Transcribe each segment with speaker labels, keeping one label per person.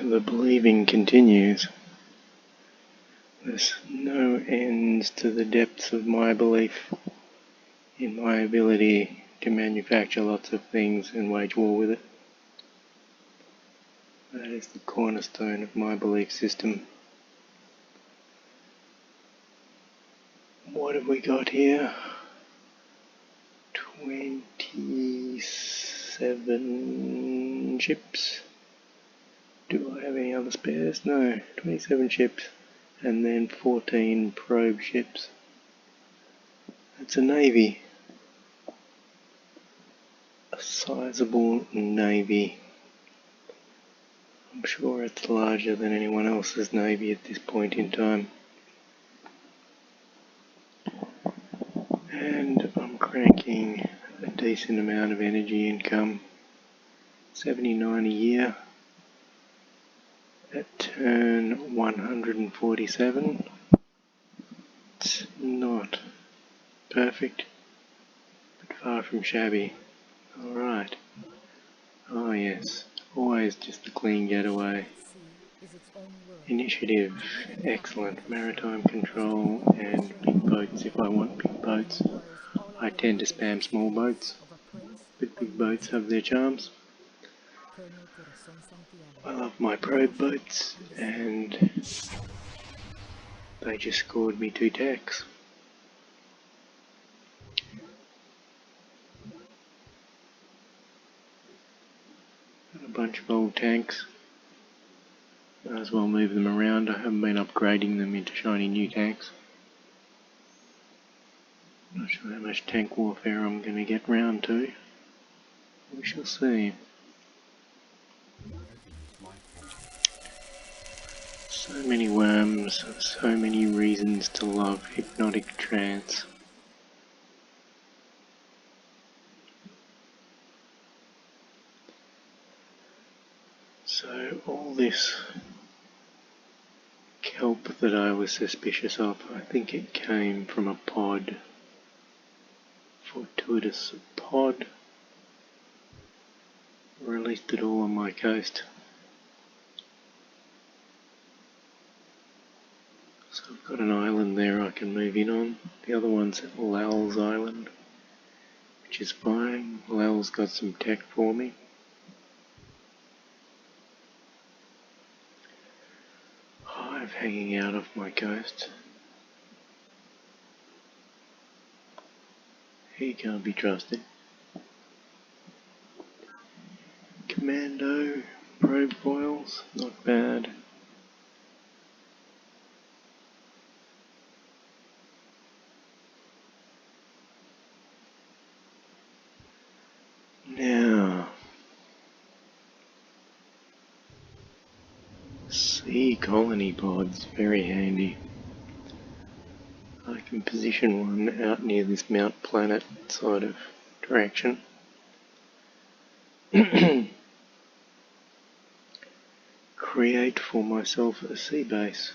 Speaker 1: the believing continues. There's no ends to the depths of my belief in my ability to manufacture lots of things and wage war with it. That is the cornerstone of my belief system. What have we got here? 27 ships. Do I have any other spares? No, 27 ships. And then 14 probe ships. That's a navy. A sizable navy. I'm sure it's larger than anyone else's navy at this point in time. And I'm cranking a decent amount of energy income. 79 a year. At turn 147. It's not perfect, but far from shabby. Alright. Oh yes, always just a clean getaway. Initiative, excellent. Maritime control and big boats if I want big boats. I tend to spam small boats, but big boats have their charms. I love my probe boats, and they just scored me 2 tacks. Got a bunch of old tanks. Might as well move them around. I haven't been upgrading them into shiny new tanks. Not sure how much tank warfare I'm going to get round to. We shall see. So many worms, so many reasons to love hypnotic trance. So all this kelp that I was suspicious of, I think it came from a pod. Fortuitous pod. Released it all on my coast. So I've got an island there I can move in on. The other one's at Lal's Island, which is fine. Lal's got some tech for me. Hive hanging out off my coast. He can't be trusted. Commando probe foils, not bad. Now, sea colony pods, very handy. I can position one out near this Mount Planet sort of direction. Create for myself a sea base.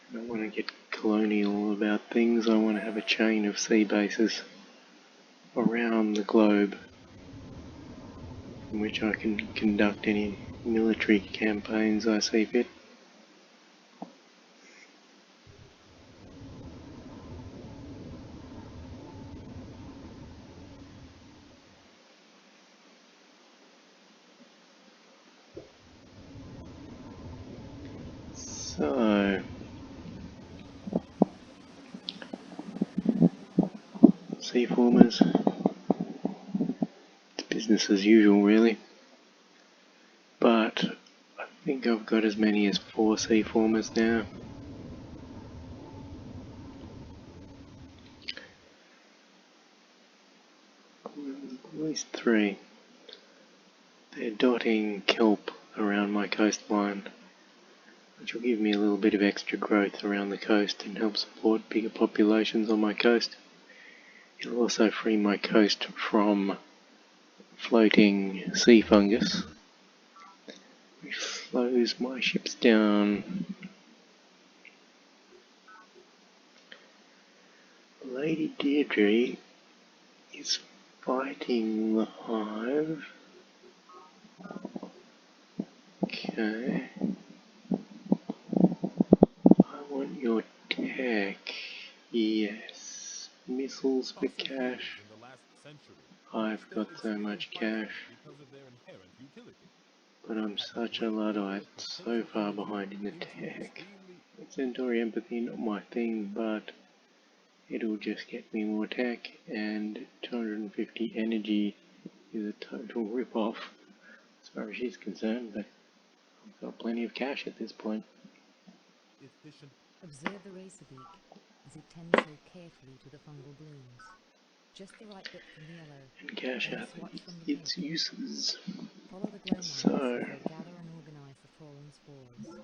Speaker 1: I don't want to get colonial about things. I want to have a chain of sea bases around the globe in which I can conduct any military campaigns I see fit. So, seaformers, it's business as usual really, but I think I've got as many as 4 seaformers now. At least 3. They're dotting kelp around my coastline, which will give me a little bit of extra growth around the coast and help support bigger populations on my coast. It'll also free my coast from floating sea fungus, which slows my ships down. Lady Deirdre is fighting the hive. Okay. I want your tech. Yes. Missiles for
Speaker 2: Fossil fuels
Speaker 1: cash.
Speaker 2: in the last century
Speaker 1: I've
Speaker 2: reached their
Speaker 1: got so
Speaker 2: extreme
Speaker 1: much cash,
Speaker 2: prices because of their inherent utility.
Speaker 1: but
Speaker 2: A
Speaker 1: I'm
Speaker 2: patent
Speaker 1: such a
Speaker 2: way
Speaker 1: Luddite,
Speaker 2: convert
Speaker 1: so
Speaker 2: potential
Speaker 1: far
Speaker 2: energy
Speaker 1: behind in the
Speaker 2: into
Speaker 1: tech.
Speaker 2: extremely
Speaker 1: Centauri Empathy, not my thing, but it'll just get me more tech, and 250 energy is a total rip-off as far as she's concerned, but I've got plenty of cash at this point.
Speaker 2: efficient.
Speaker 3: Observe the racer beak as it tends so carefully to the fungal blooms. Just the right bit from the yellow,
Speaker 1: And cash
Speaker 3: then a
Speaker 1: out
Speaker 3: swatch from the
Speaker 1: its
Speaker 3: pink.
Speaker 1: uses.
Speaker 3: Follow the glow marks
Speaker 1: So,
Speaker 3: as they gather and organize the fallen spores.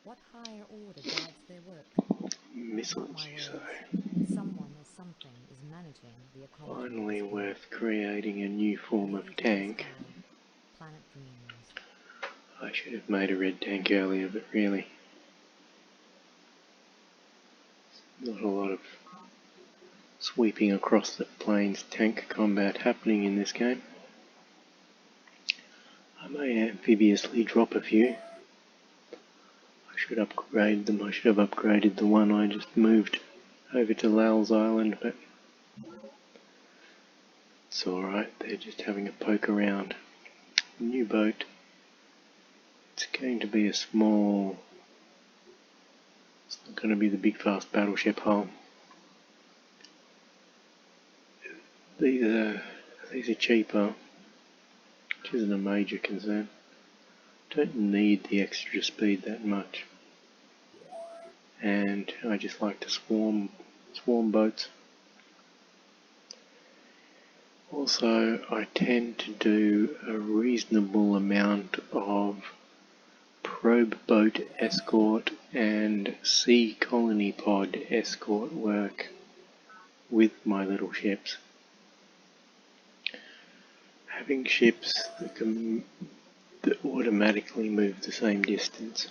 Speaker 3: What higher order guides their work? Mark
Speaker 1: missiles,
Speaker 3: my
Speaker 1: you say.
Speaker 3: words. Someone or something is managing the ecology of
Speaker 1: Finally
Speaker 3: this planet.
Speaker 1: worth creating a new form
Speaker 3: Navy
Speaker 1: of
Speaker 3: to the
Speaker 1: tank.
Speaker 3: sky. Planet dreams.
Speaker 1: I should have made a red tank earlier, but really, not a lot of sweeping across the plains tank combat happening in this game. I may amphibiously drop a few. I should upgrade them. I should have upgraded the one I just moved over to Lal's Island, but it's alright. They're just having a poke around. New boat. It's going to be a small... It's not going to be the big fast battleship hull. These are cheaper, which isn't a major concern. Don't need the extra speed that much, and I just like to swarm boats. Also, I tend to do a reasonable amount of probe boat escort and sea colony pod escort work with my little ships. Having ships that automatically move the same distance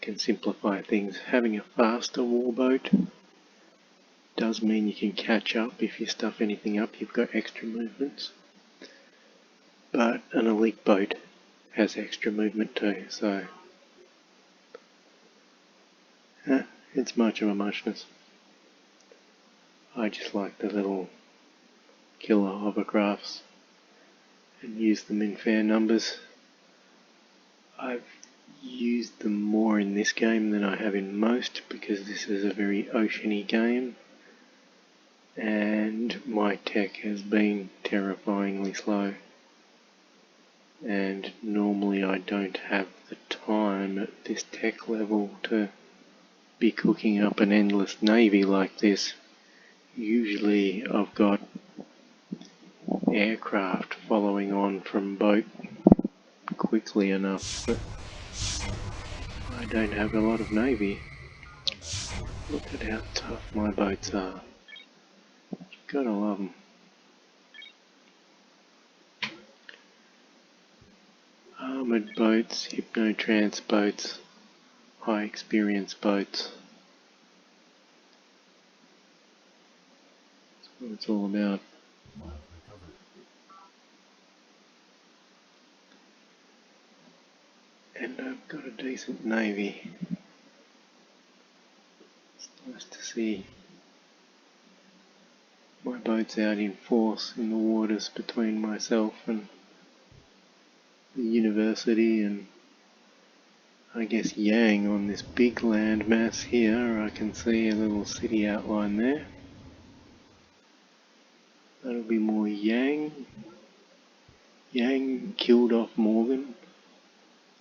Speaker 1: can simplify things. Having a faster warboat does mean you can catch up if you stuff anything up, you've got extra movements. But an elite boat has extra movement too, so it's much of a muchness. I just like the little killer hovercrafts and use them in fair numbers. I've used them more in this game than I have in most because this is a very oceany game and my tech has been terrifyingly slow, and normally I don't have the time at this tech level to be cooking up an endless navy like this. Usually I've got aircraft following on from boat quickly enough, but I don't have a lot of navy. Look at how tough my boats are. Gotta love them. Armoured boats, hypno-trance boats, high experience boats. That's what it's all about. And I've got a decent navy. It's nice to see my boats out in force in the waters between myself and the university and I guess Yang on this big landmass here. I can see a little city outline there. That'll be more Yang. Yang killed off Morgan,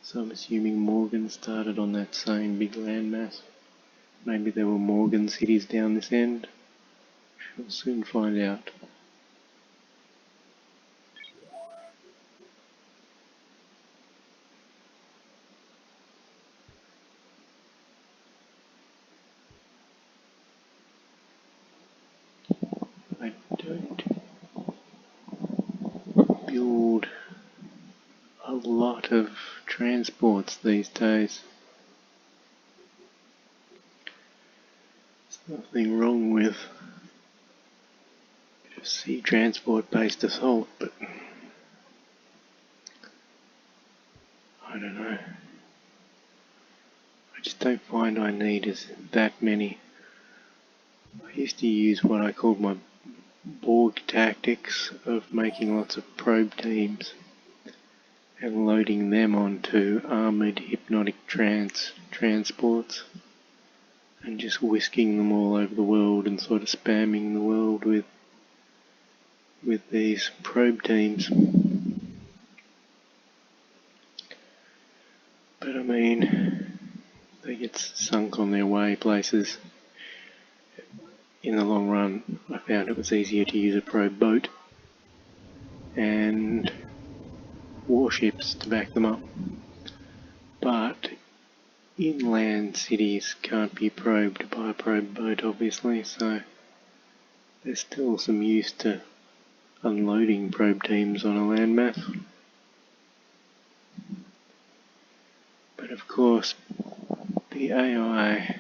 Speaker 1: so I'm assuming Morgan started on that same big landmass. Maybe there were Morgan cities down this end. We'll soon find out. I don't build a lot of transports these days. There's nothing wrong with sea transport based assault, but I don't know. I just don't find I need that many. I used to use what I called my Borg tactics of making lots of probe teams and loading them onto armoured hypnotic transports and just whisking them all over the world and sort of spamming the world with these probe teams. But I mean, they get sunk on their way places. In the long run, I found it was easier to use a probe boat and warships to back them up. But inland cities can't be probed by a probe boat, obviously, so there's still some use to unloading probe teams on a landmass. But of course, the AI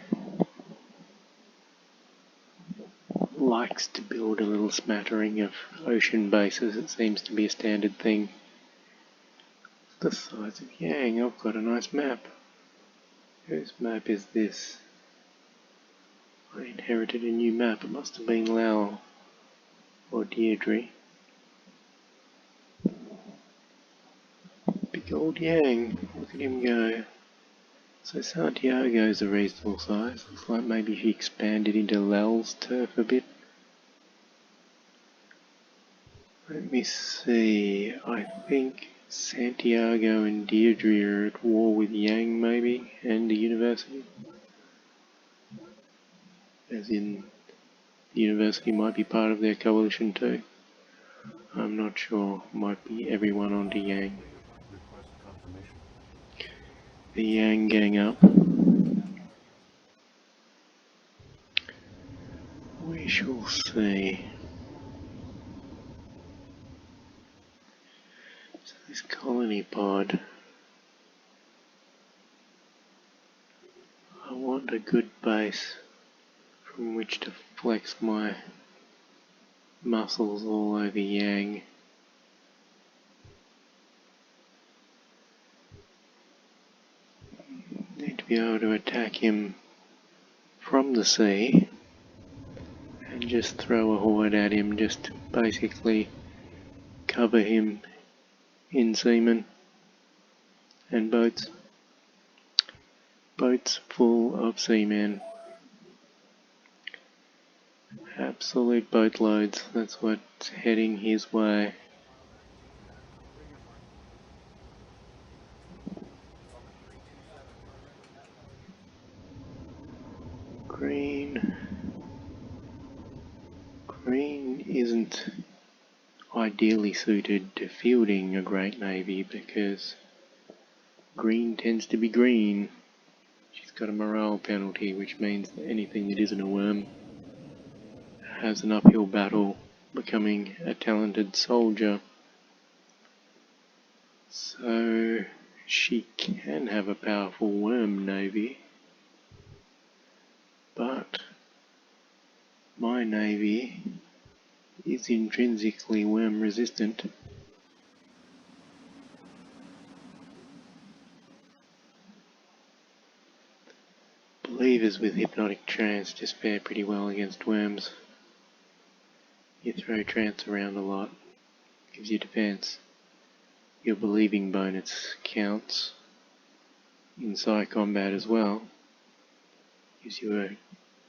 Speaker 1: likes to build a little smattering of ocean bases. It seems to be a standard thing. The size of Yang, I've got a nice map. Whose map is this? I inherited a new map. It must have been Lau or Deirdre. Big old Yang, look at him go. So Santiago's a reasonable size. Looks like maybe he expanded into Lal's turf a bit. Let me see, I think Santiago and Deirdre are at war with Yang maybe, and the university. As in, the university might be part of their coalition too. I'm not sure, might be everyone onto Yang. The Yang gang up. We shall see. So this colony pod, I want a good base from which to flex my muscles all over Yang. Need to be able to attack him from the sea and just throw a horde at him, just to basically cover him in seamen and boats. Boats full of seamen. Absolute boatloads, that's what's heading his way. Green isn't ideally suited to fielding a great navy because green tends to be green. She's got a morale penalty, which means that anything that isn't a worm has an uphill battle becoming a talented soldier. So she can have a powerful worm navy, but my navy is intrinsically worm resistant. Believers with hypnotic trance just fare pretty well against worms. You throw trance around a lot, gives you defense. Your believing bonus counts in psi combat as well. Gives you a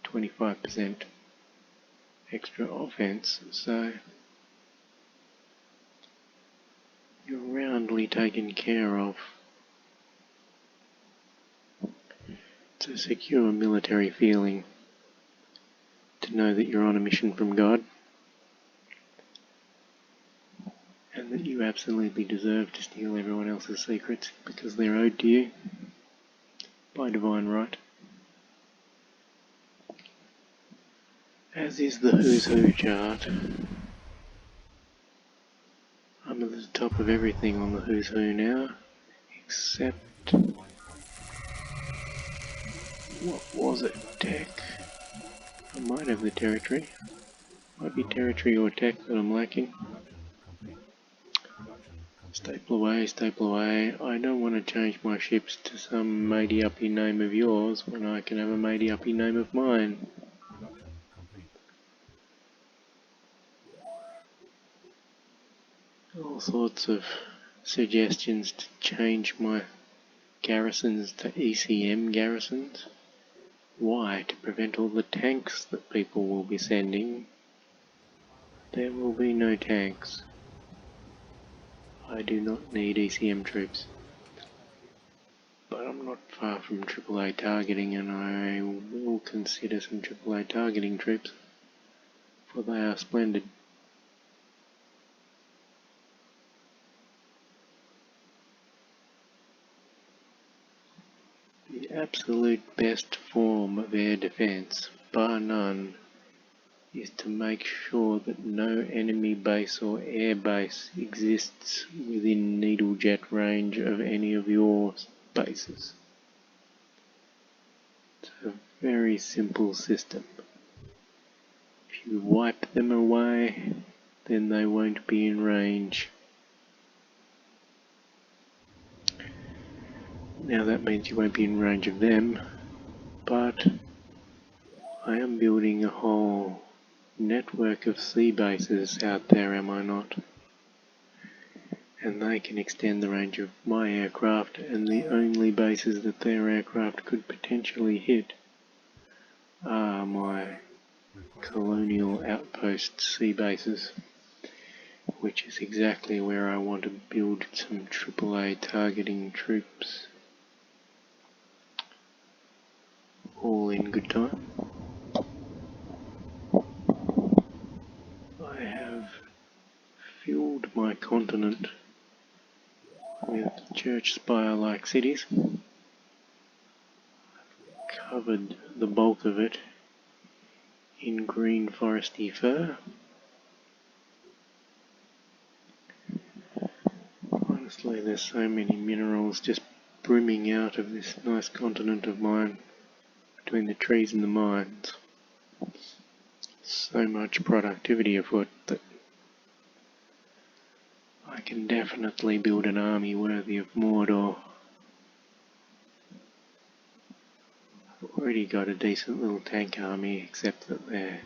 Speaker 1: 25% extra offense, so you're roundly taken care of. It's a secure military feeling to know that you're on a mission from God and that you absolutely deserve to steal everyone else's secrets because they're owed to you by divine right. As is the Who's Who chart. I'm at the top of everything on the Who's Who now, except, what was it, tech? I might have the territory. Might be territory or tech that I'm lacking.
Speaker 2: Staple.
Speaker 1: Staple away. I don't want to change my ships to some matey-uppy name of yours when I can have a matey-uppy name of mine.
Speaker 2: Production complete.
Speaker 1: All sorts of suggestions to change my garrisons to ECM garrisons. Why? To prevent all the tanks that people will be sending. There will be no tanks. I do not need ECM troops. But I'm not far from AAA targeting, and I will consider some AAA targeting troops, for they are splendid. The absolute best form of air defence, bar none, is to make sure that no enemy base or air base exists within needlejet range of any of your bases. It's a very simple system. If you wipe them away, then they won't be in range. Now that means you won't be in range of them, but I am building a whole network of sea bases out there, am I not? And they can extend the range of my aircraft, and the only bases that their aircraft could potentially hit are my colonial outpost sea bases, which is exactly where I want to build some AAA targeting troops. All in good time. I have filled my continent with church spire-like cities. Covered the bulk of it in green foresty fur. Honestly, there's so many minerals just brimming out of this nice continent of mine between the trees and the mines. So much productivity afoot that I can definitely build an army worthy of Mordor. I've already got a decent little tank army, except that they're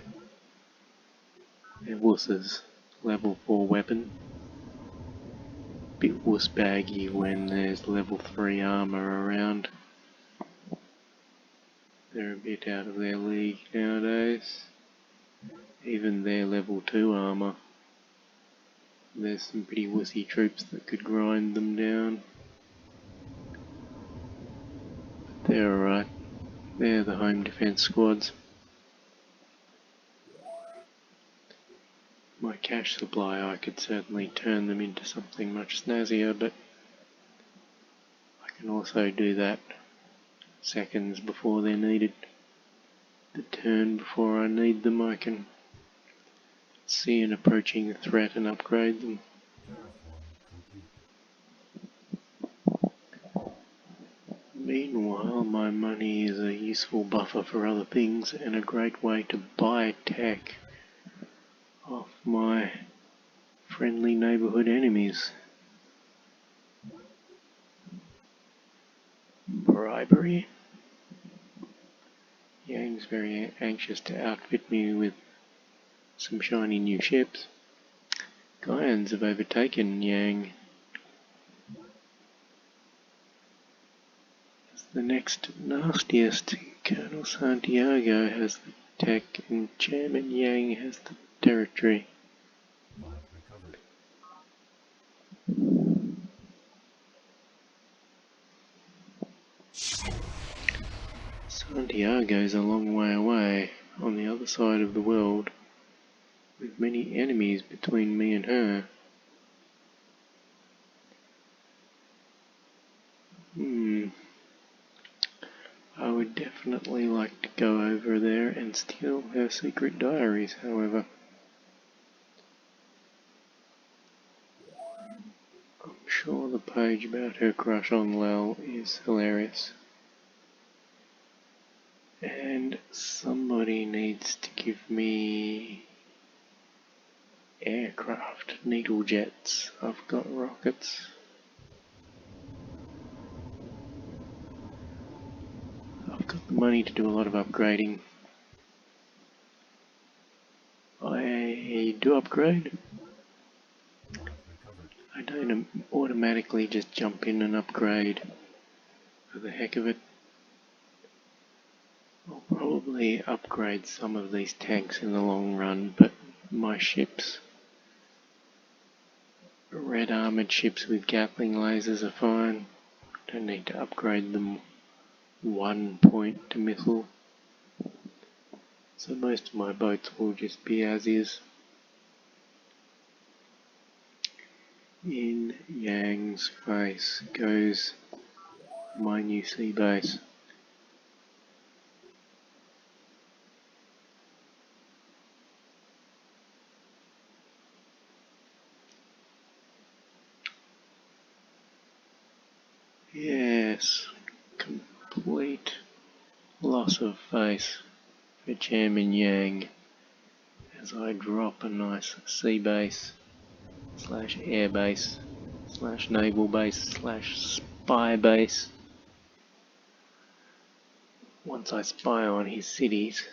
Speaker 1: wusses. Level 4 weapon. Bit wuss baggy when there's level 3 armour around. They're a bit out of their league nowadays. Even their level 2 armour. There's some pretty wussy troops that could grind them down. But they're alright. They're the home defence squads. My cash supply, I could certainly turn them into something much snazzier, but I can also do that seconds before they're needed. The turn before I need them, I can see an approaching threat and upgrade them. Meanwhile, my money is a useful buffer for other things and a great way to buy tech off my friendly neighbourhood enemies. Bribery? Yang's very anxious to outfit me with some shiny new ships. Gaians have overtaken Yang. As the next nastiest, Colonel Santiago has the tech and Chairman Yang has the territory. Santiago's a long way away, on the other side of the world, with many enemies between me and her. I would definitely like to go over there and steal her secret diaries, however. I'm sure the page about her crush on Lel is hilarious. And somebody needs to give me aircraft, needle jets. I've got rockets. I've got the money to do a lot of upgrading. I do upgrade. I don't automatically just jump in and upgrade for the heck of it. I'll probably upgrade some of these tanks in the long run, but my ships, red armoured ships with Gatling lasers, are fine. Don't need to upgrade them 1 point to missile. So most of my boats will just be as is. In Yang's face goes my new sea base. Yes, complete loss of face for Chairman Yang as I drop a nice sea base slash air base slash naval base slash spy base. Once I spy on his cities,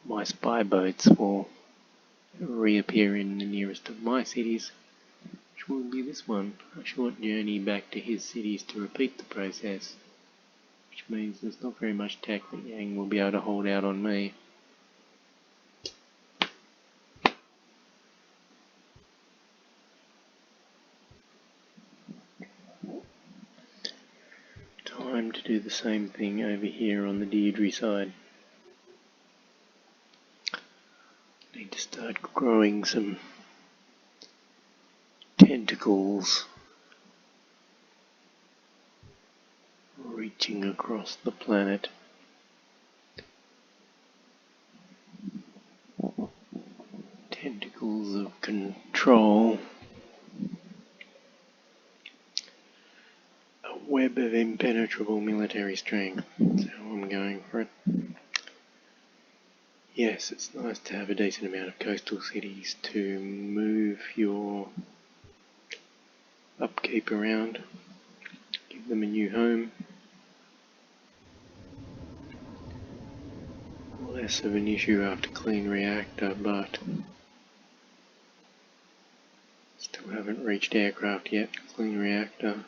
Speaker 1: my spy boats will reappear in the nearest of my cities, which will be this one, a short journey back to his cities to repeat the process, which means there's not very much tech that Yang will be able to hold out on me. Time to do the same thing over here on the Deirdre side. Need to start growing some tentacles reaching across the planet. Tentacles of control. A web of impenetrable military strength. That's how I'm going for it. Yes, it's nice to have a decent amount of coastal cities to move your upkeep around. Give them a new home. Less of an issue after clean reactor, but still haven't reached aircraft yet. Clean reactor.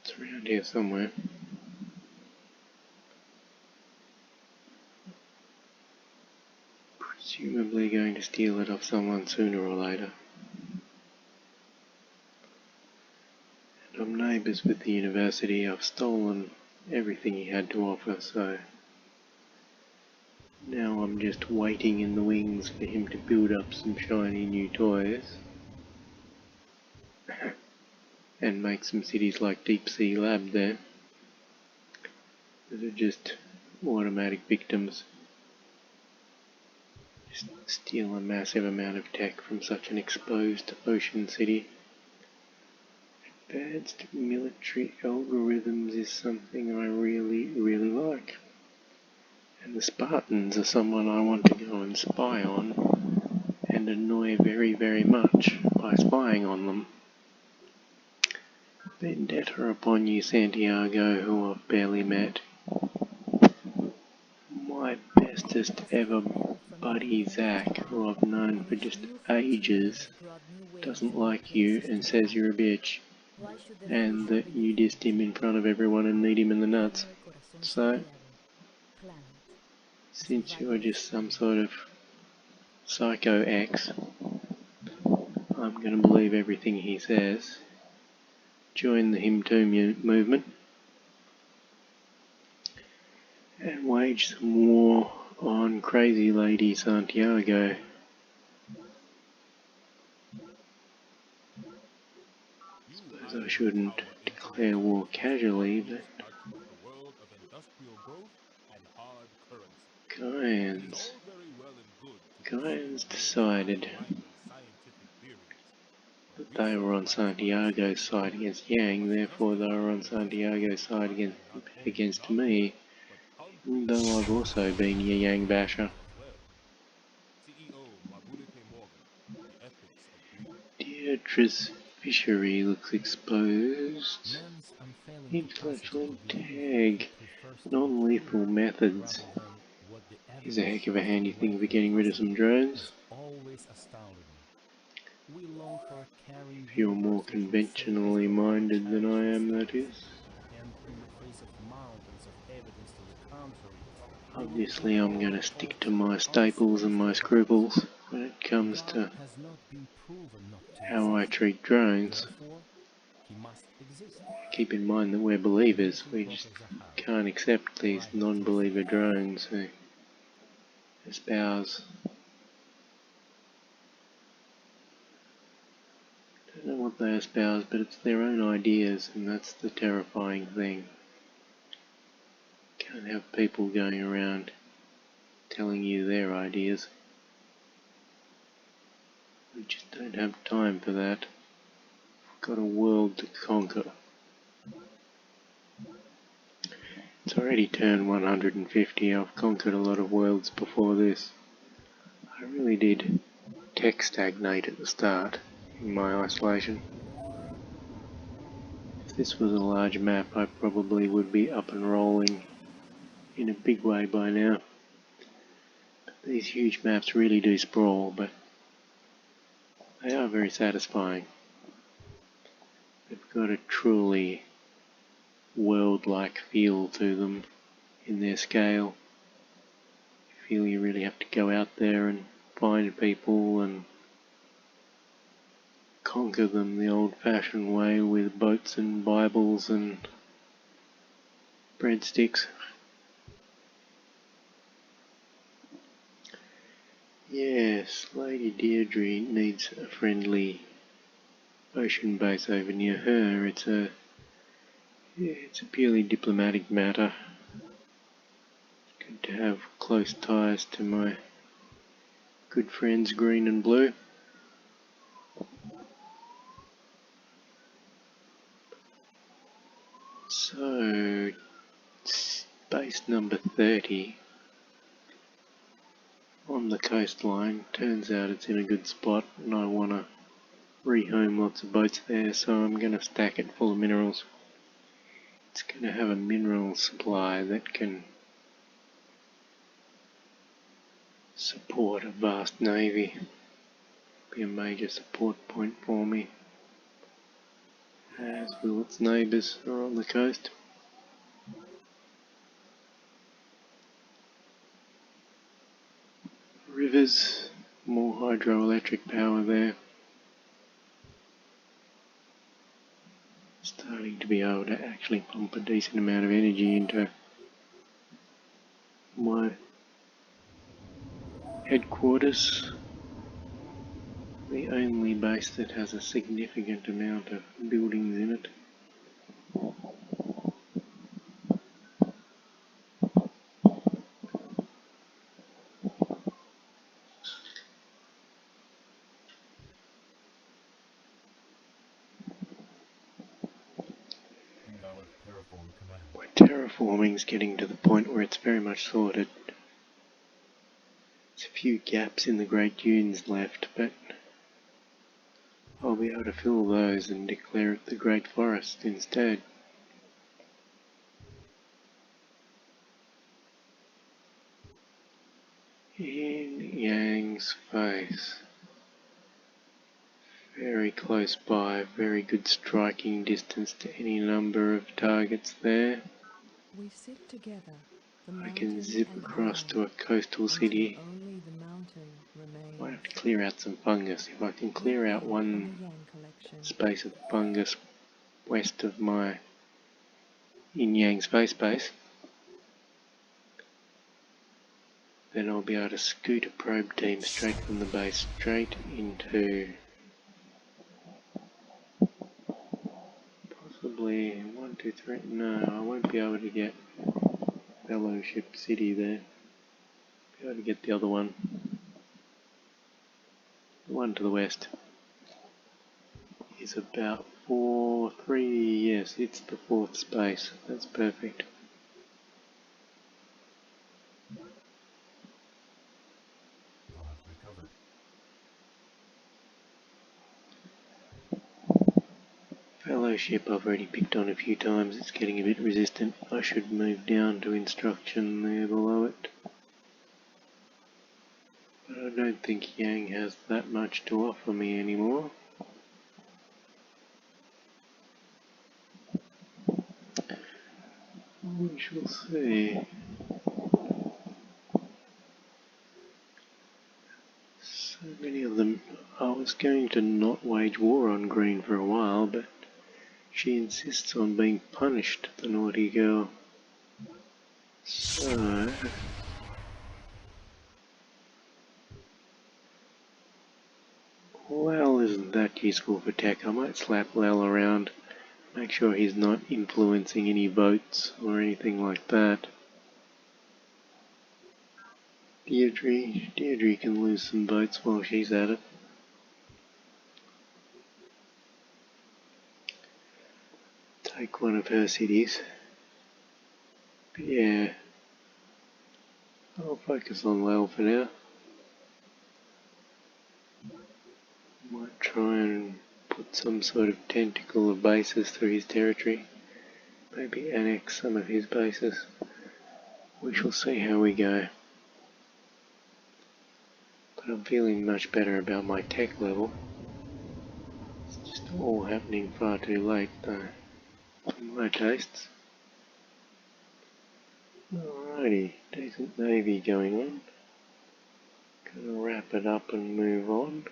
Speaker 1: It's around here somewhere. Presumably going to steal it off someone sooner or later. And I'm neighbours with the university. I've stolen everything he had to offer, so now I'm just waiting in the wings for him to build up some shiny new toys and make some cities like Deep Sea Lab there that are just automatic victims. Just steal a massive amount of tech from such an exposed ocean city. Advanced military algorithms is something I really, really like. And the Spartans are someone I want to go and spy on and annoy very, very much by spying on them. Vendetta upon you, Santiago, who I've barely met. My bestest ever buddy, Zach, who I've known for just ages, doesn't like you and says you're a bitch, and that you dissed him in front of everyone and need him in the nuts. So, since you're just some sort of psycho ex, I'm going to believe everything he says. Join the Him Too movement and wage some war on crazy lady Santiago. Suppose I shouldn't declare war casually, but Gaians decided that they were on Santiago's side against Yang, therefore they were on Santiago's side against me, even though I've also been a Yang basher. Petra's fishery looks exposed.
Speaker 2: Man's unfailing capacity
Speaker 1: Intellectual
Speaker 2: to believe what he
Speaker 1: tag.
Speaker 2: prefers to be
Speaker 1: Non-lethal
Speaker 2: true,
Speaker 1: methods.
Speaker 2: rather than what the
Speaker 1: Is a
Speaker 2: evidence
Speaker 1: heck of a
Speaker 2: shows to
Speaker 1: handy
Speaker 2: be
Speaker 1: thing for
Speaker 2: likely and
Speaker 1: getting rid of some
Speaker 2: possible,
Speaker 1: drones.
Speaker 2: has always astounded me. We long for a caring
Speaker 1: If you're more
Speaker 2: universe which will save us
Speaker 1: conventionally
Speaker 2: from our
Speaker 1: minded than
Speaker 2: childish
Speaker 1: I am, that
Speaker 2: mistakes.
Speaker 1: is.
Speaker 2: And in the face of mountains of evidence to the contrary, we will
Speaker 1: Obviously, I'm
Speaker 2: ignore
Speaker 1: going
Speaker 2: the
Speaker 1: to stick
Speaker 2: hopes
Speaker 1: to
Speaker 2: of
Speaker 1: my staples and my
Speaker 2: unsophisticated minds.
Speaker 1: scruples when it comes
Speaker 2: God
Speaker 1: to
Speaker 2: has not been proven not to
Speaker 1: how I
Speaker 2: exist.
Speaker 1: treat drones.
Speaker 2: Therefore, he must exist.
Speaker 1: Keep in mind that we're believers.
Speaker 2: Diminishing
Speaker 1: We just
Speaker 2: progress ahead,
Speaker 1: can't accept
Speaker 2: for
Speaker 1: these
Speaker 2: I have chosen
Speaker 1: non-believer
Speaker 2: the path.
Speaker 1: drones who espouse. I don't know what they espouse, but it's their own ideas, and that's the terrifying thing. Can't have people going around telling you their ideas. We just don't have time for that. We've got a world to conquer. It's already turned 150. I've conquered a lot of worlds before this. I really did tech stagnate at the start in my isolation. If this was a large map, I probably would be up and rolling in a big way by now. But these huge maps really do sprawl, but they are very satisfying. They've got a truly world-like feel to them in their scale. You feel you really have to go out there and find people and conquer them the old-fashioned way with boats and Bibles and breadsticks. Yes, Lady Deirdre needs a friendly ocean base over near her. It's a purely diplomatic matter. It's good to have close ties to my good friends Green and Blue. So, base number 30 on the coastline. Turns out it's in a good spot and I want to rehome lots of boats there, so I'm going to stack it full of minerals. It's going to have a mineral supply that can support a vast navy. Be a major support point for me, as will its neighbours who are on the coast. Rivers, more hydroelectric power there. Starting to be able to actually pump a decent amount of energy into my headquarters. The only base that has a significant amount of buildings in it.
Speaker 2: Invalid terraform command.
Speaker 1: My terraforming's getting to the point where it's very much sorted. There's a few gaps in the Great Dunes left, but I'll be able to fill those and declare it the Great Forest instead. In Yang's face. Very close by, very good striking distance to any number of targets there.
Speaker 3: We sit together, the
Speaker 1: I
Speaker 3: mountain
Speaker 1: can zip
Speaker 3: and
Speaker 1: across
Speaker 3: I,
Speaker 1: to a coastal
Speaker 3: until
Speaker 1: city.
Speaker 3: only the mountain
Speaker 1: Might
Speaker 3: remains.
Speaker 1: have to clear out some fungus. If I can
Speaker 3: We
Speaker 1: clear out
Speaker 3: call
Speaker 1: one
Speaker 3: on the Yang collection.
Speaker 1: space of fungus west of my Yin Yang space base, then I'll be able to scoot a probe team straight from the base straight into possibly 1, 2, 3. No, I won't be able to get Fellowship City there. Be able to get the other one. The one to the west is about 4, 3, yes, it's the fourth space. That's perfect.
Speaker 2: Pod recovered.
Speaker 1: my ship I've already picked on a few times. It's getting a bit resistant. I should move down to instruction there below it. But I don't think Yang has that much to offer me anymore. We shall see. So many of them. I was going to not wage war on Green for a while, but she insists on being punished, the naughty girl. So... Lal isn't that useful for tech. I might slap Lal around, make sure he's not influencing any votes or anything like that. Deirdre can lose some votes while she's at it. Take one of her cities. But yeah, I'll focus on Lal for now. Might try and put some sort of tentacle of bases through his territory. Maybe annex some of his bases. We shall see how we go. But I'm feeling much better about my tech level. It's just all happening far too late though, for my tastes. Alrighty, decent navy going on. Gonna wrap it up and move on.